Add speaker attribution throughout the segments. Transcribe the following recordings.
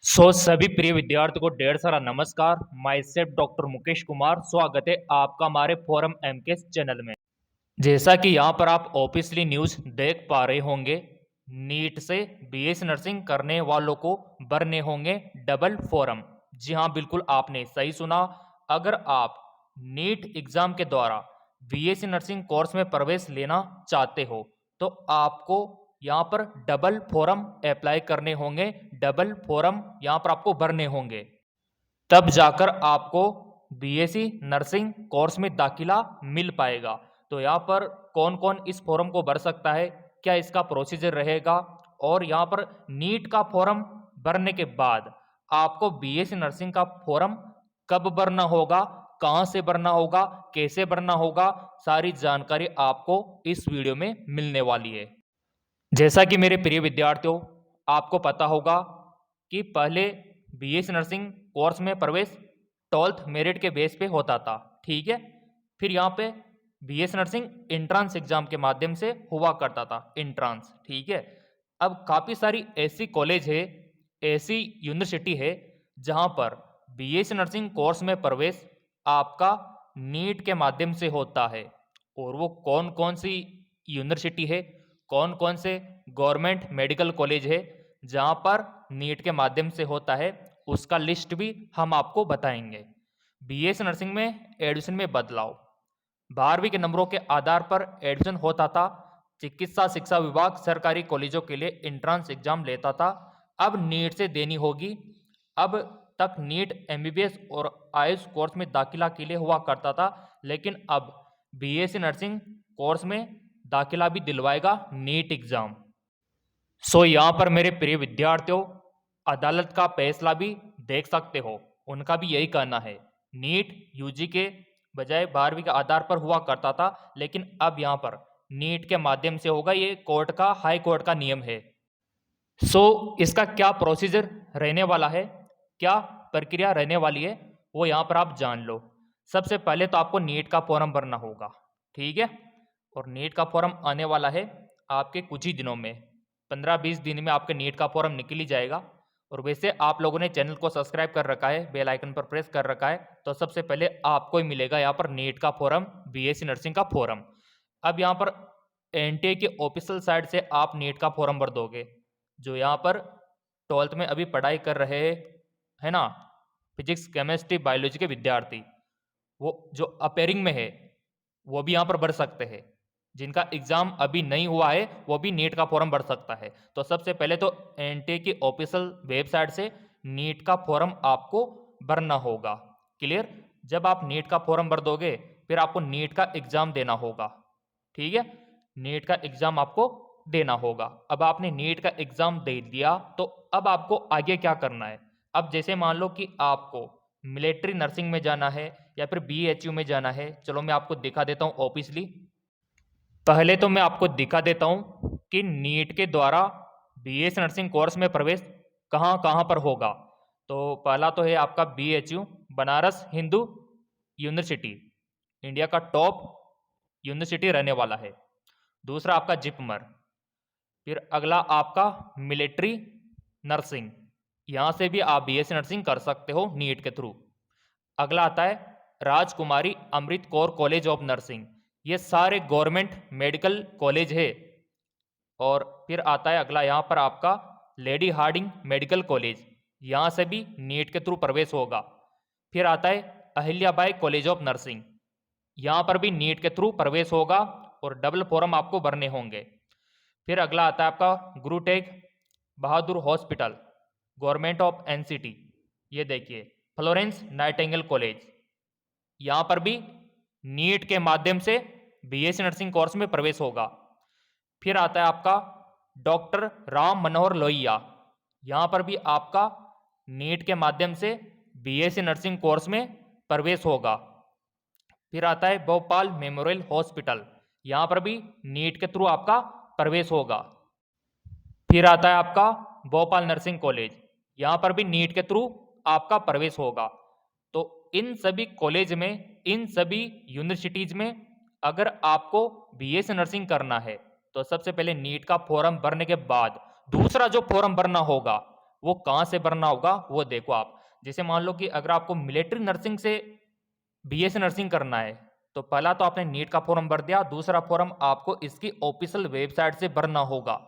Speaker 1: सभी प्रिय विद्यार्थियों को ढेर सारा नमस्कार। My self doctor Mukesh Kumar, स्वागत है आपका हमारे फोरम एमकेएस चैनल में। जैसा कि यहाँ पर आप ऑफिशियली न्यूज देख पा रहे होंगे, नीट से बीएससी नर्सिंग करने वालों को भरने होंगे डबल फॉर्म। जी हाँ, बिल्कुल आपने सही सुना। अगर आप नीट एग्जाम के द्वारा बीएससी नर्सिंग कोर्स में प्रवेश लेना चाहते हो तो आपको यहाँ पर डबल फॉर्म अप्लाई करने होंगे। डबल फॉर्म यहाँ पर आपको भरने होंगे, तब जाकर आपको बीएससी नर्सिंग कोर्स में दाखिला मिल पाएगा। तो यहाँ पर कौन कौन इस फॉर्म को भर सकता है, क्या इसका प्रोसीजर रहेगा, और यहाँ पर नीट का फॉर्म भरने के बाद आपको बीएससी नर्सिंग का फॉर्म कब भरना होगा, कहाँ से भरना होगा, कैसे भरना होगा, सारी जानकारी आपको इस वीडियो में मिलने वाली है। जैसा कि मेरे प्रिय विद्यार्थियों, आपको पता होगा कि पहले बीएससी नर्सिंग कोर्स में प्रवेश 12th मेरिट के बेस पे होता था, ठीक है। फिर यहाँ पे बीएससी नर्सिंग एंट्रांस एग्जाम के माध्यम से हुआ करता था, एंट्रांस, ठीक है। अब काफ़ी सारी ऐसी कॉलेज है, ऐसी यूनिवर्सिटी है जहाँ पर बीएससी नर्सिंग कोर्स में प्रवेश आपका नीट के माध्यम से होता है। और वो कौन कौन सी यूनिवर्सिटी है, कौन कौन से गवर्नमेंट मेडिकल कॉलेज है जहाँ पर नीट के माध्यम से होता है, उसका लिस्ट भी हम आपको बताएंगे। बीएससी नर्सिंग में एडमिशन में बदलाव, 12वीं के नंबरों के आधार पर एडमिशन होता था। चिकित्सा शिक्षा विभाग सरकारी कॉलेजों के लिए एंट्रांस एग्जाम लेता था, अब नीट से देनी होगी। अब तक नीट एमबीबीएस और आयुष कोर्स में दाखिला के लिए हुआ करता था, लेकिन अब बीएससी नर्सिंग कोर्स में दाखिला भी दिलवाएगा नीट एग्जाम। यहाँ पर मेरे प्रिय विद्यार्थियों, अदालत का फैसला भी देख सकते हो, उनका भी यही कहना है। नीट यूजी के बजाय 12वीं के आधार पर हुआ करता था, लेकिन अब यहाँ पर नीट के माध्यम से होगा। ये कोर्ट का, हाई कोर्ट का नियम है। इसका क्या प्रोसीजर रहने वाला है, क्या प्रक्रिया रहने वाली है, वो यहाँ पर आप जान लो। सबसे पहले तो आपको नीट का फॉर्म भरना होगा, ठीक है। और नीट का फॉर्म आने वाला है आपके कुछ ही दिनों में, 15-20 दिन में आपके नीट का फॉर्म निकल ही जाएगा। और वैसे आप लोगों ने चैनल को सब्सक्राइब कर रखा है, बेल आइकन पर प्रेस कर रखा है, तो सबसे पहले आपको ही मिलेगा यहाँ पर नीट का फॉर्म, बीएससी नर्सिंग का फॉर्म। अब यहाँ पर एनटीए की ऑफिशियल साइट से आप नीट का फॉर्म भर दोगे। जो यहाँ पर 12th में अभी पढ़ाई कर रहे है ना, फिजिक्स केमिस्ट्री बायोलॉजी के विद्यार्थी, वो जो अपेयरिंग में है वो भी यहाँ पर भर सकते हैं। जिनका एग्जाम अभी नहीं हुआ है वो भी नीट का फॉर्म भर सकता है। तो सबसे पहले तो एनटीए की ऑफिशियल वेबसाइट से नीट का फॉर्म आपको भरना होगा, क्लियर। जब आप नीट का फॉर्म भर दोगे फिर आपको नीट का एग्जाम देना होगा, ठीक है। नीट का एग्जाम आपको देना होगा। अब आपने नीट का एग्जाम दे दिया तो अब आपको आगे क्या करना है। अब जैसे मान लो कि आपको मिलिट्री नर्सिंग में जाना है या फिर बीएचयू में जाना है, चलो मैं आपको दिखा देता हूँ ऑफिशियली। पहले तो मैं आपको दिखा देता हूँ कि नीट के द्वारा बीएससी नर्सिंग कोर्स में प्रवेश कहाँ कहाँ पर होगा। तो पहला तो है आपका BHU, Banaras Hindu university, India का टॉप यूनिवर्सिटी रहने वाला है। दूसरा आपका जिपमर। फिर अगला आपका मिलिट्री नर्सिंग, यहाँ से भी आप बीएससी नर्सिंग कर सकते हो नीट के थ्रू। अगला आता है राजकुमारी Amrit Kaur college of nursing, ये सारे गवर्नमेंट मेडिकल कॉलेज है। और फिर आता है अगला यहाँ पर आपका लेडी हार्डिंग मेडिकल कॉलेज, यहाँ से भी नीट के थ्रू प्रवेश होगा। फिर आता है अहिल्याबाई कॉलेज ऑफ नर्सिंग, यहाँ पर भी नीट के थ्रू प्रवेश होगा और डबल फॉर्म आपको भरने होंगे। फिर अगला आता है आपका गुरु tag Bahadur hospital, government of NCT, ये देखिए फ्लोरेंस नाइटिंगेल कॉलेज, यहाँ पर भी नीट के माध्यम से बीएससी नर्सिंग कोर्स में प्रवेश होगा। फिर आता है आपका डॉक्टर राम मनोहर लोहिया, यहाँ पर भी आपका नीट के माध्यम से बीएससी नर्सिंग कोर्स में प्रवेश होगा। फिर आता है भोपाल मेमोरियल हॉस्पिटल, यहाँ पर भी नीट के थ्रू आपका प्रवेश होगा। फिर आता है आपका भोपाल नर्सिंग कॉलेज, यहाँ पर भी नीट के थ्रू आपका प्रवेश होगा। तो इन सभी कॉलेज में, इन सभी यूनिवर्सिटीज में अगर आपको बीएससी नर्सिंग करना है तो सबसे पहले नीट का फॉर्म भरने के बाद दूसरा जो फॉर्म भरना होगा वो कहाँ से भरना होगा वो देखो आप। जैसे मान लो कि अगर आपको मिलिट्री नर्सिंग से बीएससी नर्सिंग करना है तो पहला तो आपने नीट का फॉर्म भर दिया, दूसरा फॉर्म आपको इसकी ऑफिशियल वेबसाइट से भरना होगा।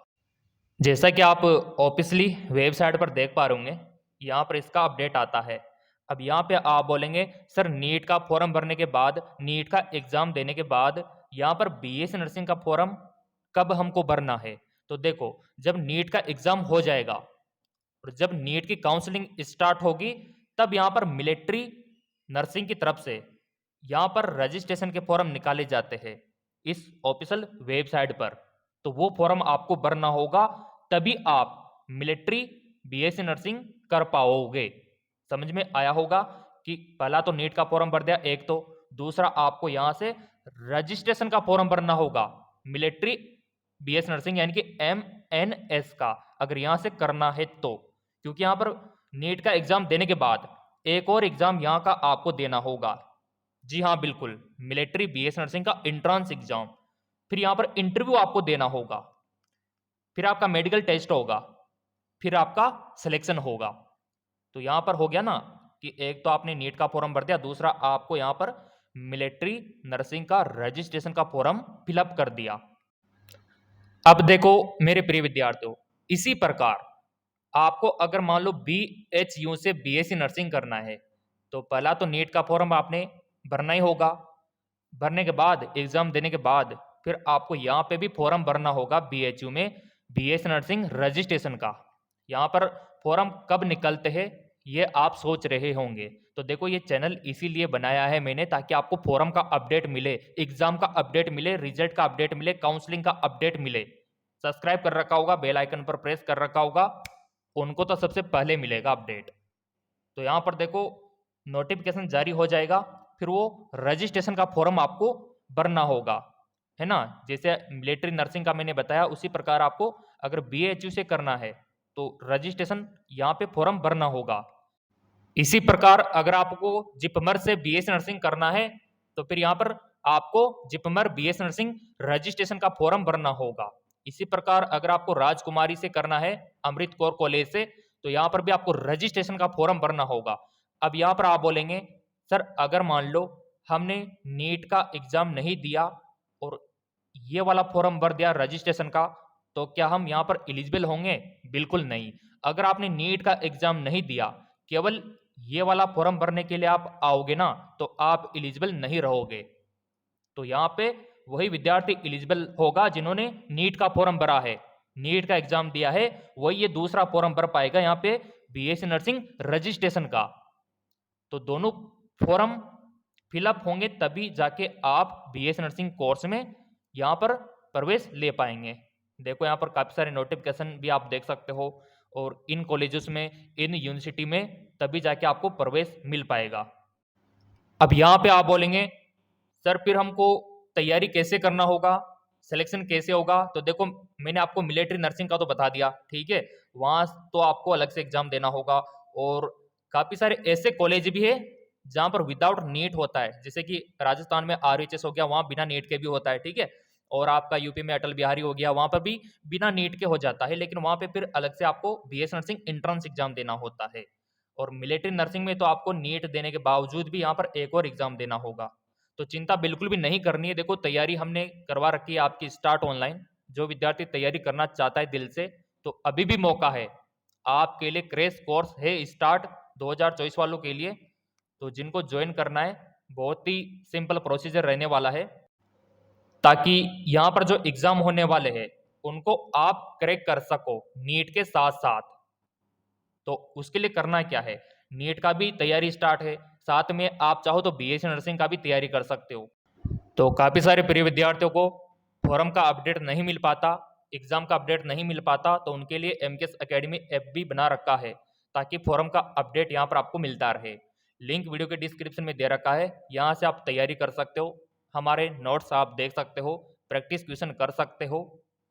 Speaker 1: जैसा कि आप ऑफिशियली वेबसाइट पर देख पा रहे होंगे, यहाँ पर इसका अपडेट आता है। अब यहाँ पे आप बोलेंगे सर नीट का फॉर्म भरने के बाद, नीट का एग्जाम देने के बाद यहाँ पर बीएससी नर्सिंग का फॉर्म कब हमको भरना है? तो देखो, जब नीट का एग्जाम हो जाएगा और जब नीट की काउंसलिंग स्टार्ट होगी तब यहाँ पर मिलिट्री नर्सिंग की तरफ से यहाँ पर रजिस्ट्रेशन के फॉर्म निकाले जाते हैं इस ऑफिशियल वेबसाइट पर। तो वो फॉर्म आपको भरना होगा, तभी आप मिलिट्री बीएससी नर्सिंग कर पाओगे। समझ में आया होगा कि पहला तो नीट का फॉर्म भर दिया एक, तो दूसरा आपको यहाँ से रजिस्ट्रेशन का फॉर्म भरना होगा मिलिट्री बीएस नर्सिंग यानी कि MNS का, अगर यहाँ से करना है तो। क्योंकि यहाँ पर नीट का एग्जाम देने के बाद एक और एग्जाम यहाँ का आपको देना होगा। जी हाँ बिल्कुल, मिलिट्री बीएस नर्सिंग का एंट्रेंस एग्जाम। फिर यहाँ पर इंटरव्यू आपको देना होगा, फिर आपका मेडिकल टेस्ट होगा, फिर आपका सिलेक्शन होगा। तो यहाँ पर हो गया ना कि एक तो आपने नीट का फॉर्म भर दिया, दूसरा आपको यहाँ पर मिलिट्री नर्सिंग का रजिस्ट्रेशन का फॉर्म फिलअप कर दिया। अब देखो मेरे प्रिय विद्यार्थियों, इसी प्रकार आपको अगर मान लो BHU से बीएससी नर्सिंग करना है तो पहला तो नीट का फॉर्म आपने भरना ही होगा। भरने के बाद एग्जाम देने के बाद फिर आपको यहाँ पे भी फॉर्म भरना होगा BHU में बीएससी नर्सिंग रजिस्ट्रेशन का। यहाँ पर फॉर्म कब निकलते हैं ये आप सोच रहे होंगे, तो देखो ये चैनल इसीलिए बनाया है मैंने ताकि आपको फॉर्म का अपडेट मिले, एग्जाम का अपडेट मिले, रिजल्ट का अपडेट मिले, काउंसलिंग का अपडेट मिले। सब्सक्राइब कर रखा होगा, बेल आइकन पर प्रेस कर रखा होगा, उनको तो सबसे पहले मिलेगा अपडेट। तो यहाँ पर देखो नोटिफिकेशन जारी हो जाएगा, फिर वो रजिस्ट्रेशन का फॉर्म आपको भरना होगा, है ना। जैसे मिलिट्री नर्सिंग का मैंने बताया उसी प्रकार आपको अगर BHU से करना है तो रजिस्ट्रेशन यहाँ पे फॉर्म भरना होगा। इसी प्रकार अगर आपको जिपमर से बीएससी नर्सिंग करना है तो फिर यहाँ पर आपको जिपमर बीएससी नर्सिंग रजिस्ट्रेशन का फॉर्म भरना होगा। इसी प्रकार अगर आपको राजकुमारी से करना है अमृत कौर कॉलेज से तो यहाँ पर भी आपको रजिस्ट्रेशन का फॉर्म भरना होगा। अब यहाँ पर आप बोलेंगे सर अगर मान लो हमने नीट का एग्जाम नहीं दिया और ये वाला फॉर्म भर दिया रजिस्ट्रेशन का, तो क्या हम यहाँ पर एलिजिबल होंगे? बिल्कुल नहीं। अगर आपने नीट का एग्जाम नहीं दिया, केवल ये वाला फॉर्म भरने के लिए आप आओगे ना, तो आप एलिजिबल नहीं रहोगे। तो यहाँ पे वही विद्यार्थी एलिजिबल होगा जिन्होंने नीट का फॉर्म भरा है, नीट का एग्जाम दिया है, वही ये दूसरा फॉर्म भर पाएगा यहाँ पे बीएससी नर्सिंग रजिस्ट्रेशन का। तो दोनों फॉर्म फिलअप होंगे तभी जाके आप बीएससी नर्सिंग कोर्स में यहाँ पर प्रवेश ले पाएंगे। देखो यहाँ पर काफी सारे नोटिफिकेशन भी आप देख सकते हो, और इन कॉलेजेस में, इन यूनिवर्सिटी में तभी जाके आपको प्रवेश मिल पाएगा। अब यहाँ पे आप बोलेंगे सर फिर हमको तैयारी कैसे करना होगा, सिलेक्शन कैसे होगा? तो देखो मैंने आपको मिलिट्री नर्सिंग का तो बता दिया, ठीक है, वहां तो आपको अलग से एग्जाम देना होगा। और काफी सारे ऐसे कॉलेज भी है जहां पर विदाउट नीट होता है, जैसे कि राजस्थान में RHS हो गया, वहां बिना नीट के भी होता है, ठीक है। और आपका यूपी में अटल बिहारी हो गया, वहां पर भी बिना नीट के हो जाता है, लेकिन वहां पे फिर अलग से आपको बीएस नर्सिंग एंट्रेंस एग्जाम देना होता है। और मिलिट्री नर्सिंग में तो आपको नीट देने के बावजूद भी यहाँ पर एक और एग्जाम देना होगा। तो चिंता बिल्कुल भी नहीं करनी है। देखो तैयारी हमने करवा रखी है आपकी स्टार्ट ऑनलाइन। जो विद्यार्थी तैयारी करना चाहता है दिल से, तो अभी भी मौका है आपके लिए। क्रैश कोर्स है स्टार्ट 2024 वालों के लिए, तो जिनको ज्वाइन करना है बहुत ही सिंपल प्रोसीजर रहने वाला है, ताकि यहाँ पर जो एग्जाम होने वाले हैं उनको आप क्रैक कर सको नीट के साथ साथ। तो उसके लिए करना क्या है, नीट का भी तैयारी स्टार्ट है, साथ में आप चाहो तो बीएससी नर्सिंग का भी तैयारी कर सकते हो। तो काफ़ी सारे प्रिय विद्यार्थियों को फॉर्म का अपडेट नहीं मिल पाता, एग्जाम का अपडेट नहीं मिल पाता, तो उनके लिए MKS एकेडमी ऐप भी बना रखा है ताकि फॉर्म का अपडेट यहाँ पर आपको मिलता रहे। लिंक वीडियो के डिस्क्रिप्शन में दे रखा है, यहाँ से आप तैयारी कर सकते हो, हमारे नोट्स आप देख सकते हो, प्रैक्टिस क्वेश्चन कर सकते हो।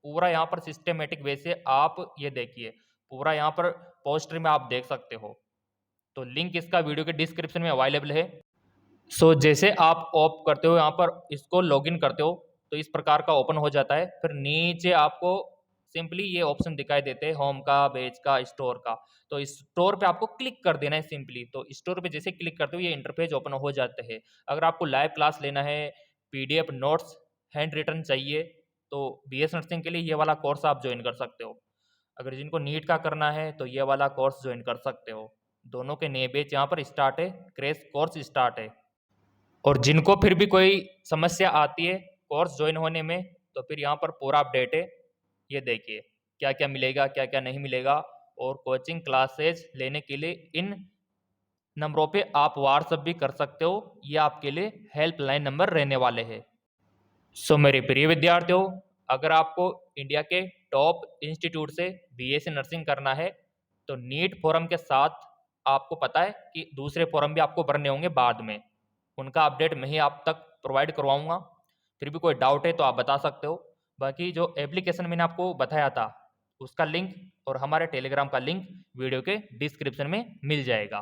Speaker 1: पूरा यहाँ पर सिस्टमेटिक वे से आप ये देखिए, पूरा यहाँ पर पोस्टर में आप देख सकते हो। तो लिंक इसका वीडियो के डिस्क्रिप्शन में अवेलेबल है। सो जैसे आप ऑफ करते हो, यहाँ पर इसको लॉगिन करते हो तो इस प्रकार का ओपन हो जाता है। फिर नीचे आपको सिंपली ये ऑप्शन दिखाई देते हैं होम का, बैच का, स्टोर का। तो स्टोर पे आपको क्लिक कर देना है सिंपली। तो स्टोर पे जैसे क्लिक करते हो ये इंटरफेस ओपन हो जाते हैं। अगर आपको लाइव क्लास लेना है, पीडीएफ नोट्स हैंड रिटन चाहिए, तो बीएस नर्सिंग के लिए ये वाला कोर्स आप ज्वाइन कर सकते हो। अगर जिनको नीट का करना है तो ये वाला कोर्स ज्वाइन कर सकते हो। दोनों के नए बैच यहाँ पर स्टार्ट है, क्रैश कोर्स स्टार्ट है। और जिनको फिर भी कोई समस्या आती है कोर्स ज्वाइन होने में, तो फिर यहाँ पर पूरा अपडेट है। ये देखिए क्या क्या मिलेगा, क्या क्या नहीं मिलेगा। और कोचिंग क्लासेस लेने के लिए इन नंबरों पे आप व्हाट्सअप भी कर सकते हो। ये आपके लिए हेल्पलाइन नंबर रहने वाले हैं। सो मेरे प्रिय विद्यार्थियों, अगर आपको इंडिया के टॉप इंस्टीट्यूट से बीएससी नर्सिंग करना है, तो नीट फॉर्म के साथ आपको पता है कि दूसरे फॉर्म भी आपको भरने होंगे बाद में। उनका अपडेट मैं ही आप तक प्रोवाइड करवाऊंगा। फिर भी कोई डाउट है तो आप बता सकते हो। बाकी जो एप्लीकेशन मैंने आपको बताया था उसका लिंक और हमारे टेलीग्राम का लिंक वीडियो के डिस्क्रिप्शन में मिल जाएगा।